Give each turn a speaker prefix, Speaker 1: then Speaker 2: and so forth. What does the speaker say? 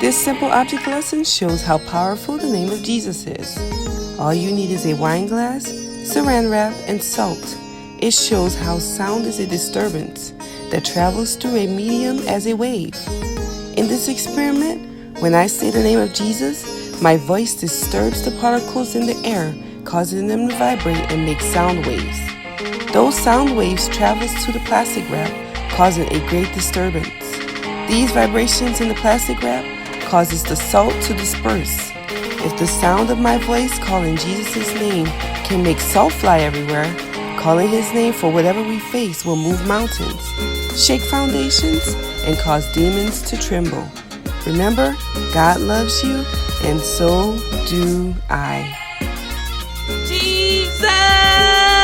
Speaker 1: This simple object lesson shows how powerful the name of Jesus is. All you need is a wine glass, saran wrap, and salt. It shows how sound is a disturbance that travels through a medium as a wave. In this experiment, when I say the name of Jesus, my voice disturbs the particles in the air, causing them to vibrate and make sound waves. Those sound waves travel to the plastic wrap, causing a great disturbance. These vibrations in the plastic wrap causes the salt to disperse. If the sound of my voice calling Jesus' name can make salt fly everywhere, calling his name for whatever we face will move mountains, shake foundations, and cause demons to tremble. Remember, God loves you, and so do I.
Speaker 2: Jesus!